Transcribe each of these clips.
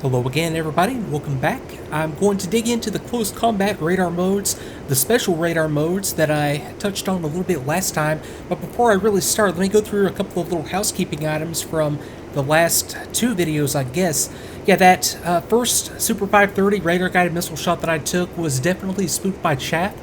Hello again, everybody, and welcome back. I'm going to dig into the close combat radar modes, the special radar modes that I touched on a little bit last time. But before I really start, let me go through a couple of little housekeeping items from the last two videos, I guess. Yeah, that first Super 530 radar guided missile shot that I took was definitely spooked by chaff.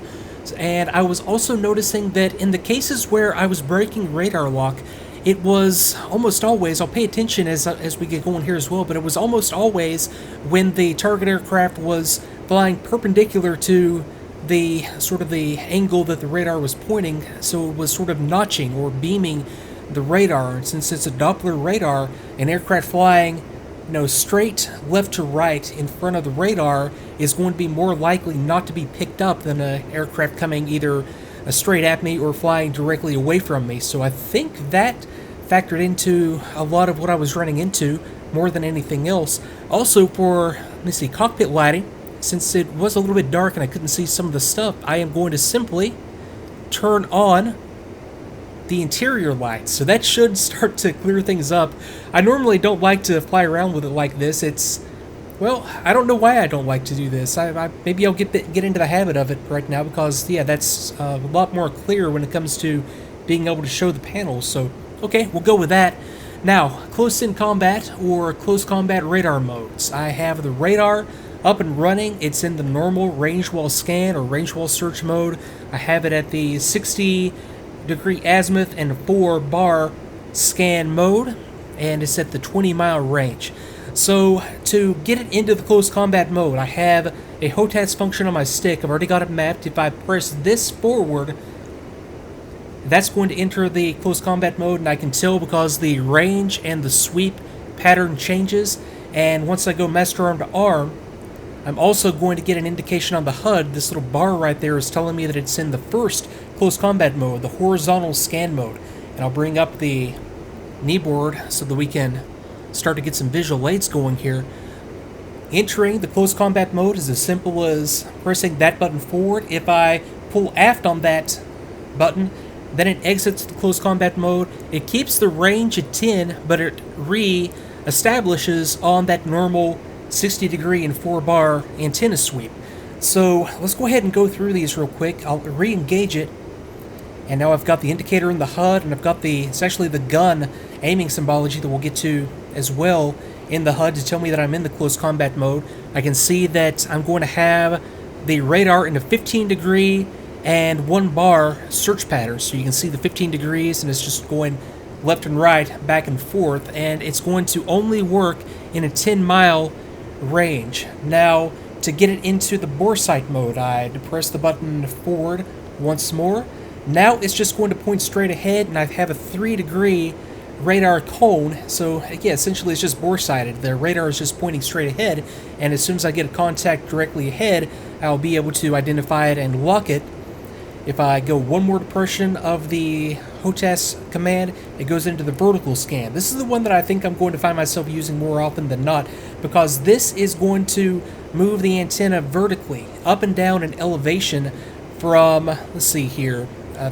And I was also noticing that in the cases where I was breaking radar lock, it was almost always, I'll pay attention as we get going here as well, but it was almost always when the target aircraft was flying perpendicular to the sort of the angle that the radar was pointing, so it was sort of notching or beaming the radar. And since it's a Doppler radar, an aircraft flying straight left to right in front of the radar is going to be more likely not to be picked up than an aircraft coming either straight at me or flying directly away from me. So I think that factored into a lot of what I was running into more than anything else. Also for, cockpit lighting, since it was a little bit dark and I couldn't see some of the stuff, I am going to simply turn on the interior lights. So that should start to clear things up. I normally don't like to fly around with it like this. Well, I don't know why I don't like to do this. Maybe I'll get into the habit of it right now because, yeah, that's a lot more clear when it comes to being able to show the panels. So, okay, we'll go with that. Now, close-in combat or close combat radar modes. I have the radar up and running. It's in the normal range wall scan or range wall search mode. I have it at the 60-degree azimuth and 4-bar scan mode, and it's at the 20-mile range. So, to get it into the close combat mode, I have a HOTAS function on my stick. I've already got it mapped. If I press this forward, that's going to enter the close combat mode, and I can tell because the range and the sweep pattern changes. And once I go master arm to arm, I'm also going to get an indication on the HUD. This little bar right there is telling me that it's in the first close combat mode, the horizontal scan mode. And I'll bring up the Kneeboard so that we can start to get some visual aids going here. Entering the close combat mode is as simple as pressing that button forward. If I pull aft on that button, then it exits the close combat mode. It keeps the range at 10, but it re-establishes on that normal 60-degree and 4-bar antenna sweep. So let's go ahead and go through these real quick. I'll re-engage it. And now I've got the indicator in the HUD, and I've got it's actually the gun aiming symbology that we'll get to as well in the HUD to tell me that I'm in the close combat mode. I can see that I'm going to have the radar in a 15-degree and 1-bar search pattern. So you can see the 15 degrees, and it's just going left and right, back and forth, and it's going to only work in a 10-mile range. Now, to get it into the bore sight mode, I depress the button forward once more. Now it's just going to point straight ahead, and I have a 3-degree radar cone, so yeah, essentially it's just bore sighted. The radar is just pointing straight ahead, and as soon as I get a contact directly ahead, I'll be able to identify it and lock it. If I go one more depression of the HOTAS command, it goes into the vertical scan. This is the one that I think I'm going to find myself using more often than not, because this is going to move the antenna vertically, up and down in elevation from, let's see here,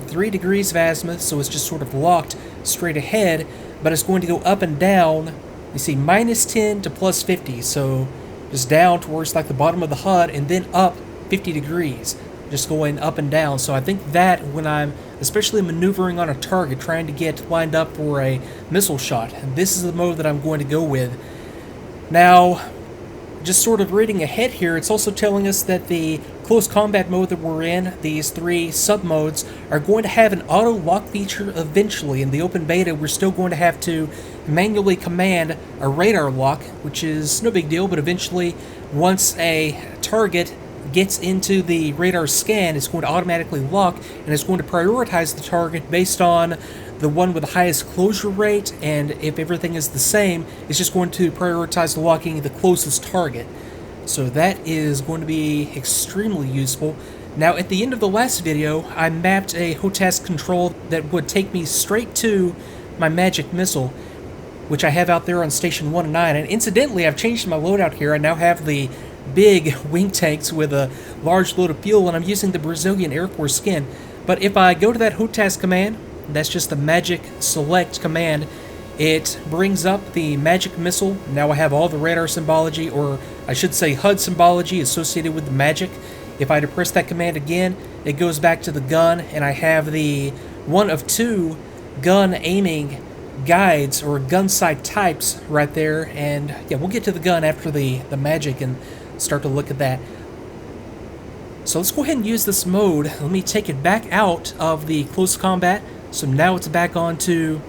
3 degrees of azimuth, so it's just sort of locked straight ahead, but it's going to go up and down, you see, minus 10 to plus 50, so just down towards like the bottom of the HUD, and then up 50 degrees, just going up and down. So I think that when I'm especially maneuvering on a target, trying to get lined up for a missile shot, and this is the mode that I'm going to go with. Now, just sort of reading ahead here, it's also telling us that the close combat mode that we're in, these 3 sub-modes, are going to have an auto-lock feature eventually. In the open beta, we're still going to have to manually command a radar lock, which is no big deal, but eventually, once a target gets into the radar scan, it's going to automatically lock, and it's going to prioritize the target based on the one with the highest closure rate, and if everything is the same, it's just going to prioritize locking the closest target. So that is going to be extremely useful. Now, at the end of the last video, I mapped a HOTAS control that would take me straight to my magic missile, which I have out there on Station 1 and 9, and incidentally, I've changed my loadout here. I now have the big wing tanks with a large load of fuel, and I'm using the Brazilian Air Force skin. But if I go to that HOTAS command, that's just the magic select command, it brings up the magic missile. Now I have all the radar symbology, or I should say HUD symbology associated with the magic. If I depress that command again, it goes back to the gun, and I have the one of two gun aiming guides or gun sight types right there. And yeah, we'll get to the gun after the magic and start to look at that. So let's go ahead and use this mode. Let me take it back out of the close combat. So now it's back onto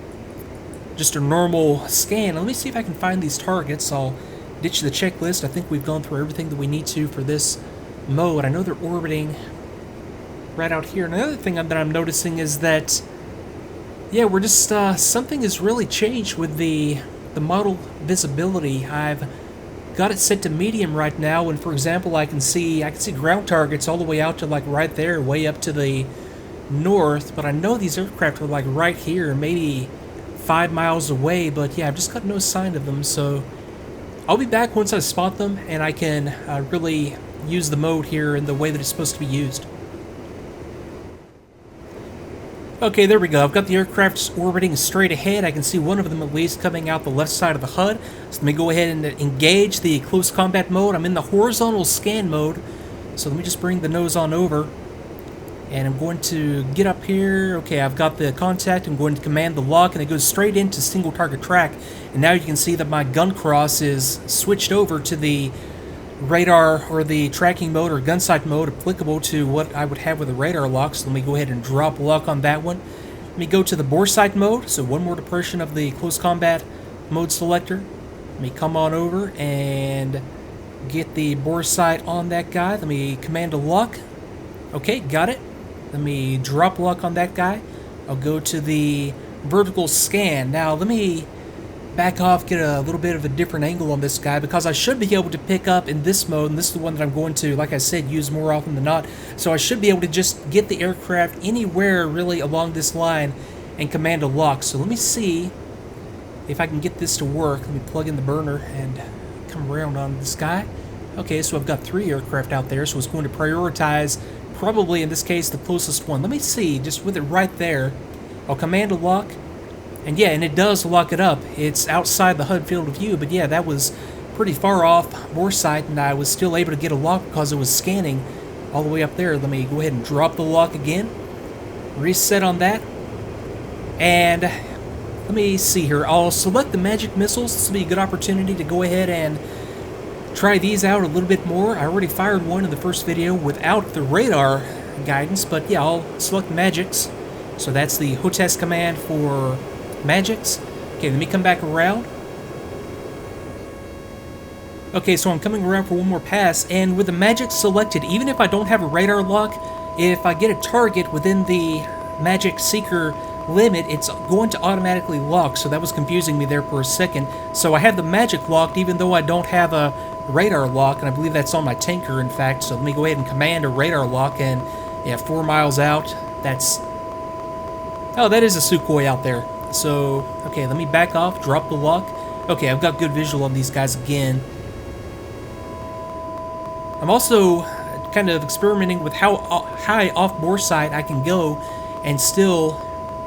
just a normal scan. Let me see if I can find these targets. I'll ditch the checklist. I think we've gone through everything that we need to for this mode. I know they're orbiting right out here. And another thing that I'm noticing is that, yeah, we're just, something has really changed with the model visibility. I've got it set to medium right now, and for example, I can see ground targets all the way out to like right there, way up to the north, but I know these aircraft are like right here, maybe 5 miles away, but yeah, I've just got no sign of them. So I'll be back once I spot them and I can really use the mode here in the way that it's supposed to be used. Okay, there we go. I've got the aircrafts orbiting straight ahead. I can see one of them at least coming out the left side of the HUD. So let me go ahead and engage the close combat mode. I'm in the horizontal scan mode. So let me just bring the nose on over. And I'm going to get up here. Okay, I've got the contact. I'm going to command the lock, and it goes straight into single target track. And now you can see that my gun cross is switched over to the radar or the tracking mode or gun sight mode applicable to what I would have with a radar lock. So let me go ahead and drop lock on that one. Let me go to the bore sight mode. So one more depression of the close combat mode selector. Let me come on over and get the bore sight on that guy. Let me command a lock. Okay, got it. Let me drop lock on that guy. I'll go to the vertical scan. Now let me back off, get a little bit of a different angle on this guy, because I should be able to pick up in this mode, and this is the one that I'm going to, like I said, use more often than not. So I should be able to just get the aircraft anywhere really along this line and command a lock. So let me see if I can get this to work. Let me plug in the burner and come around on this guy. Okay, so I've got 3 aircraft out there, so it's going to prioritize probably in this case the closest one. Let me see, just with it right there, I'll command a lock. And yeah, and it does lock it up. It's outside the HUD field of view, but yeah, that was pretty far off bore sight, and I was still able to get a lock because it was scanning all the way up there. Let me go ahead and drop the lock again. Reset on that. And let me see here. I'll select the magic missiles. This will be a good opportunity to go ahead and try these out a little bit more. I already fired one in the first video without the radar guidance, but yeah, I'll select magics. So that's the HOTAS command for magics. Okay, let me come back around. Okay, so I'm coming around for one more pass, and with the magic selected, even if I don't have a radar lock, if I get a target within the magic seeker limit, it's going to automatically lock. So that was confusing me there for a second. So I have the magic locked even though I don't have a radar lock, and I believe that's on my tanker, in fact. So let me go ahead and command a radar lock, and yeah, 4 miles out, that's... Oh, that is a Sukhoi out there. So, okay, let me back off, drop the lock. Okay, I've got good visual on these guys again. I'm also kind of experimenting with how high off bore sight I can go and still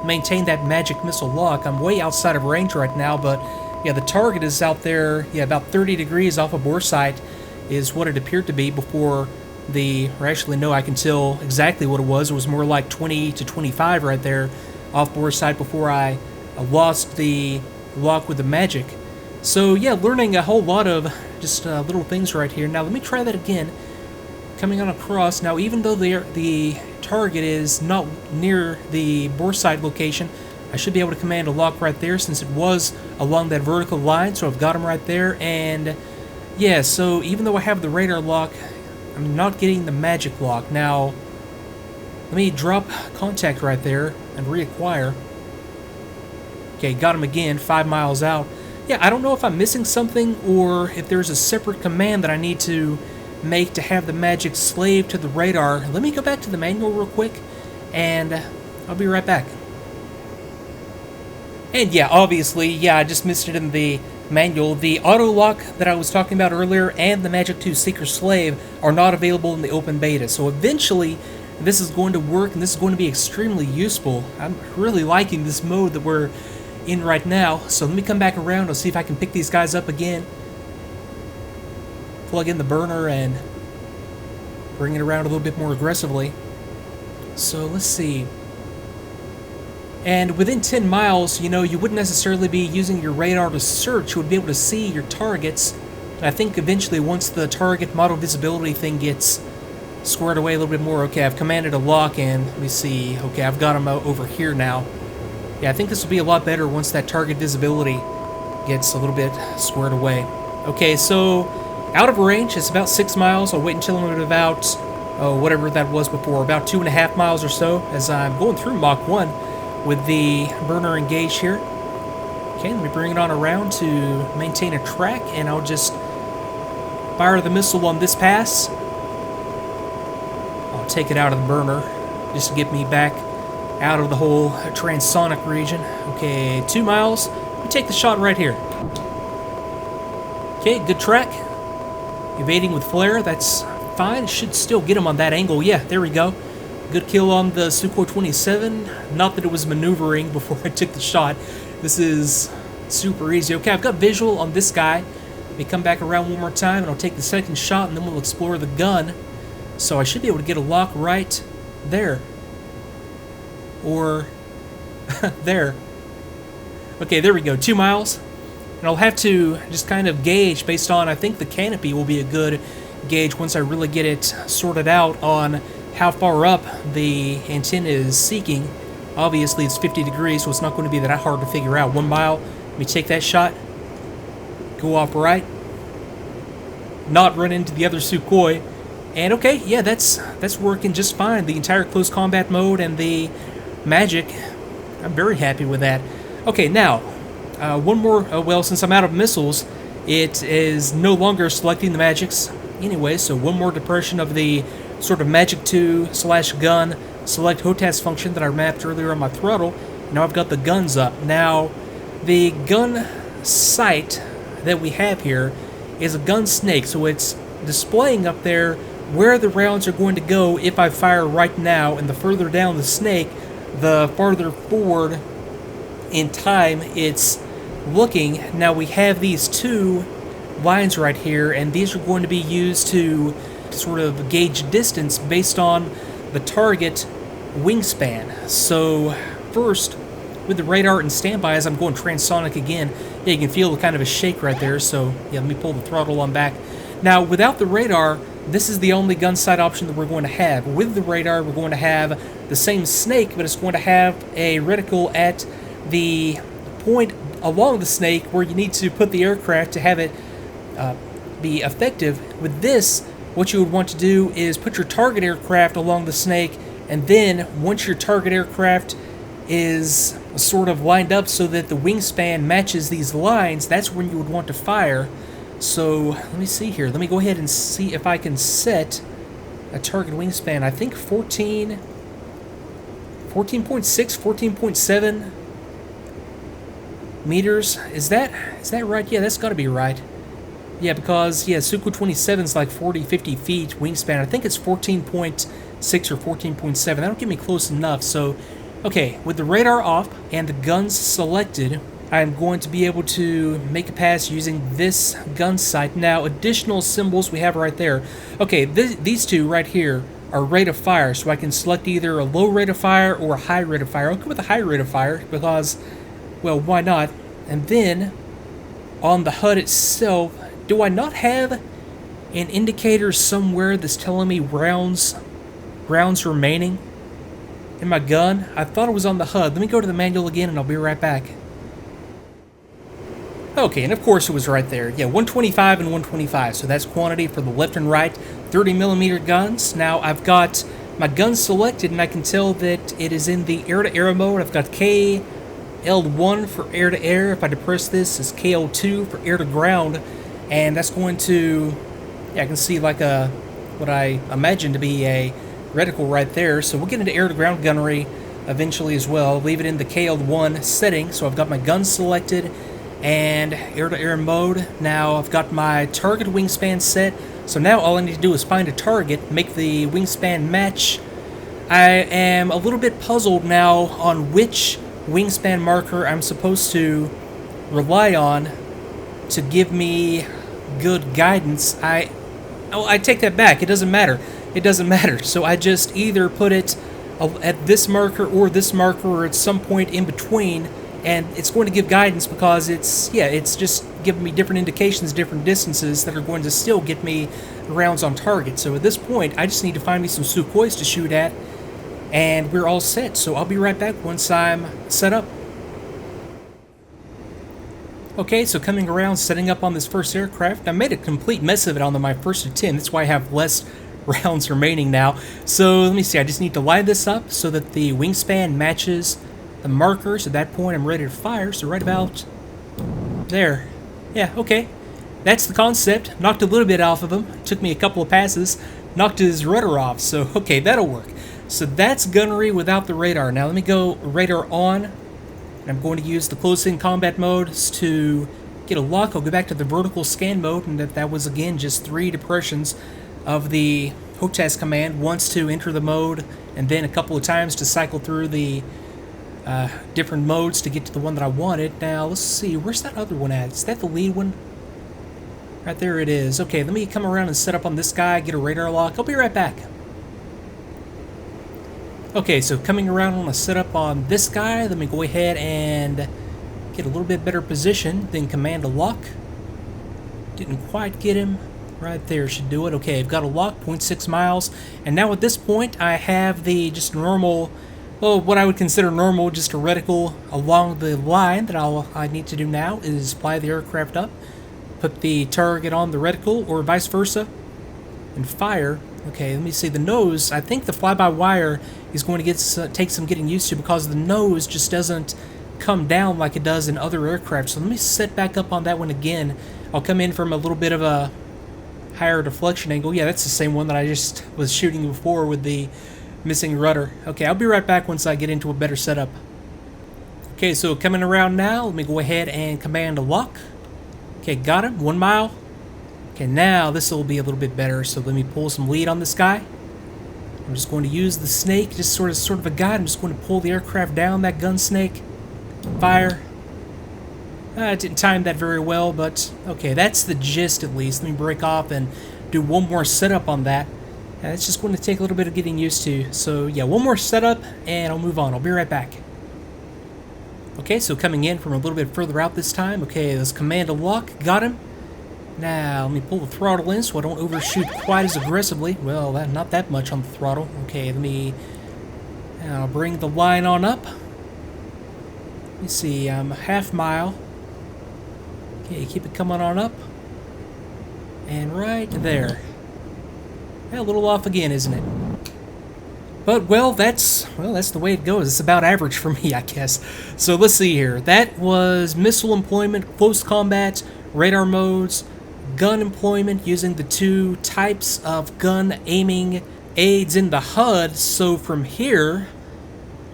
maintain that magic missile lock. I'm way outside of range right now, but yeah, the target is out there, yeah, about 30 degrees off of bore sight is what it appeared to be before or actually no, I can tell exactly what it was. It was more like 20 to 25 right there off bore sight before I lost the lock with the magic. So yeah, learning a whole lot of just little things right here. Now let me try that again. Coming on across. Now even though the target is not near the bore sight location, I should be able to command a lock right there since it was along that vertical line. So I've got him right there. And yeah, so even though I have the radar lock, I'm not getting the magic lock. Now let me drop contact right there and reacquire. Okay, got him again, 5 miles out. Yeah, I don't know if I'm missing something or if there's a separate command that I need to make to have the magic slave to the radar. Let me go back to the manual real quick, and I'll be right back. And yeah, obviously, yeah, I just missed it in the manual. The auto lock that I was talking about earlier and the Magic 2 Seeker Slave are not available in the open beta. So eventually, this is going to work, and this is going to be extremely useful. I'm really liking this mode that we're in right now. So let me come back around. I'll see if I can pick these guys up again. Plug in the burner and bring it around a little bit more aggressively. So let's see. And within 10 miles, you know, you wouldn't necessarily be using your radar to search. You would be able to see your targets. And I think eventually, once the target model visibility thing gets squared away a little bit more. Okay, I've commanded a lock, and let me see. Okay, I've got them over here now. Yeah, I think this will be a lot better once that target visibility gets a little bit squared away. Okay, so out of range, it's about 6 miles. I'll wait until I'm at about, whatever that was before, about 2.5 miles or so, as I'm going through Mach 1 with the burner engaged here. Okay, let me bring it on around to maintain a track, and I'll just fire the missile on this pass. I'll take it out of the burner just to get me back out of the whole transonic region. Okay, 2 miles. Let me take the shot right here. Okay, good track. Evading with flare, that's fine. Should still get him on that angle. Yeah, there we go. Good kill on the Sukhoi 27. Not that it was maneuvering before I took the shot. This is super easy. Okay, I've got visual on this guy. Let me come back around one more time, and I'll take the second shot, and then we'll explore the gun. So I should be able to get a lock right there. Or there. Okay, there we go. 2 miles. And I'll have to just kind of gauge based on, I think the canopy will be a good gauge once I really get it sorted out on how far up the antenna is seeking. Obviously, it's 50 degrees, so it's not going to be that hard to figure out. 1 mile. Let me take that shot. Go off right. Not run into the other Sukhoi. And okay, yeah, that's working just fine. The entire close combat mode and the magic, I'm very happy with that. Okay, now, one more, well, since I'm out of missiles, it is no longer selecting the magics anyway, so one more depression of the sort of magic 2/gun select HOTAS function that I mapped earlier on my throttle. Now I've got the guns up. Now, the gun sight that we have here is a gun snake, so it's displaying up there where the rounds are going to go if I fire right now, and the further down the snake, the farther forward in time it's looking. Now we have these two lines right here, and these are going to be used to sort of gauge distance based on the target wingspan. So first, with the radar in standby, as I'm going transonic again, yeah, you can feel kind of a shake right there, so yeah, let me pull the throttle on back. Now, without the radar, this is the only gun sight option that we're going to have. With the radar, we're going to have the same snake, but it's going to have a reticle at the point along the snake where you need to put the aircraft to have it be effective. With this, what you would want to do is put your target aircraft along the snake, and then once your target aircraft is sort of lined up so that the wingspan matches these lines, that's when you would want to fire. So let me see here. Let me go ahead and see if I can set a target wingspan. I think 14.6, 14.7 meters. Is that right? Yeah, that's got to be right. Yeah, because yeah, Sukhoi 27 is like 40, 50 feet wingspan. I think it's 14.6 or 14.7. That'll get me close enough. So, okay, with the radar off and the guns selected, I'm going to be able to make a pass using this gun sight. Now, additional symbols we have right there. Okay, these two right here are rate of fire, so I can select either a low rate of fire or a high rate of fire. I'll go with a high rate of fire because, well, why not? And then, on the HUD itself, do I not have an indicator somewhere that's telling me rounds remaining in my gun? I thought it was on the HUD. Let me go to the manual again and I'll be right back. Okay, and of course it was right there. Yeah, 125 and 125, so that's quantity for the left and right 30mm guns. Now I've got my guns selected, and I can tell that it is in the air-to-air mode. I've got KL1 for air-to-air. If I depress this, it's KL2 for air-to-ground, and that's going to, yeah, I can see like what I imagine to be a reticle right there. So we'll get into air-to-ground gunnery eventually as well. Leave it in the KL1 setting, so I've got my guns selected and air-to-air mode. Now I've got my target wingspan set, so now all I need to do is find a target, make the wingspan match. I am a little bit puzzled now on which wingspan marker I'm supposed to rely on to give me good guidance, I take that back. It doesn't matter. It doesn't matter. So I just either put it at this marker or this marker or at some point in between, and it's going to give guidance because it's just giving me different indications, different distances that are going to still get me rounds on target. So at this point, I just need to find me some Sukhois to shoot at, and we're all set. So I'll be right back once I'm set up. Okay, so coming around, setting up on this first aircraft. I made a complete mess of it on my first attempt. That's why I have less rounds remaining now. So let me see, I just need to line this up so that the wingspan matches the markers. At that point, I'm ready to fire. So right about there. Yeah, okay. That's the concept. Knocked a little bit off of him. Took me a couple of passes. Knocked his rudder off. So, okay, that'll work. So that's gunnery without the radar. Now let me go radar on. I'm going to use the close-in combat modes to get a lock. I'll go back to the vertical scan mode, and that was, again, just 3 depressions of the HOTAS command, once to enter the mode, and then a couple of times to cycle through the different modes to get to the one that I wanted. Now, let's see, where's that other one at? Is that the lead one? Right there it is. Okay, let me come around and set up on this guy, get a radar lock. I'll be right back. Okay, so coming around, I want to set up on this guy. Let me go ahead and get a little bit better position, then command a lock. Didn't quite get him. Right there should do it. Okay, I've got a lock, 0.6 miles. And now at this point, I have the just normal, well, what I would consider normal, just a reticle along the line that I need to do now is fly the aircraft up, put the target on the reticle, or vice versa, and fire. Okay, let me see, the nose, I think the fly-by-wire is going to take some getting used to because the nose just doesn't come down like it does in other aircraft. So let me set back up on that one again. I'll come in from a little bit of a higher deflection angle. Yeah, that's the same one that I just was shooting before with the missing rudder. Okay, I'll be right back once I get into a better setup. Okay, so coming around now, let me go ahead and command a lock. Okay, got him, 1 mile. Okay, now this will be a little bit better, so let me pull some lead on this guy. I'm just going to use the snake, just sort of a guide. I'm just going to pull the aircraft down, that gun snake. Fire. I didn't time that very well, but okay, that's the gist at least. Let me break off and do one more setup on that. It's just going to take a little bit of getting used to. So yeah, one more setup and I'll move on. I'll be right back. Okay, so coming in from a little bit further out this time. Okay, let's command a lock. Got him. Now, let me pull the throttle in so I don't overshoot quite as aggressively. Well, not that much on the throttle. Okay, let me bring the line on up. Let me see, I'm a half mile. Okay, keep it coming on up. And right there. A little off again, isn't it? But, well, that's the way it goes. It's about average for me, I guess. So, let's see here. That was missile employment, close combat, radar modes, gun employment using the 2 types of gun aiming aids in the HUD. So from here,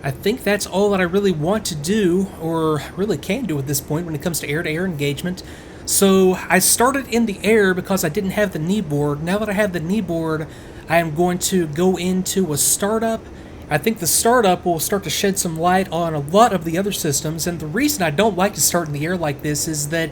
I think that's all that I really want to do, or really can do at this point when it comes to air-to-air engagement. So I started in the air because I didn't have the Kneeboard. Now that I have the Kneeboard, I am going to go into a startup. I think the startup will start to shed some light on a lot of the other systems, and the reason I don't like to start in the air like this is that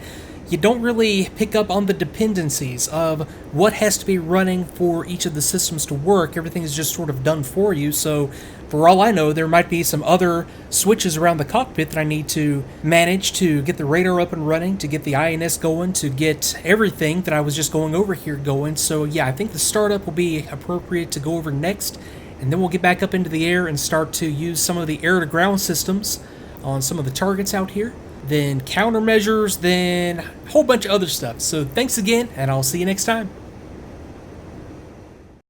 you don't really pick up on the dependencies of what has to be running for each of the systems to work. Everything is just sort of done for you, so for all I know, there might be some other switches around the cockpit that I need to manage to get the radar up and running, to get the INS going, to get everything that I was just going over here going. So yeah, I think the startup will be appropriate to go over next, and then we'll get back up into the air and start to use some of the air-to-ground systems on some of the targets out here. Then countermeasures, then a whole bunch of other stuff. So thanks again, and I'll see you next time.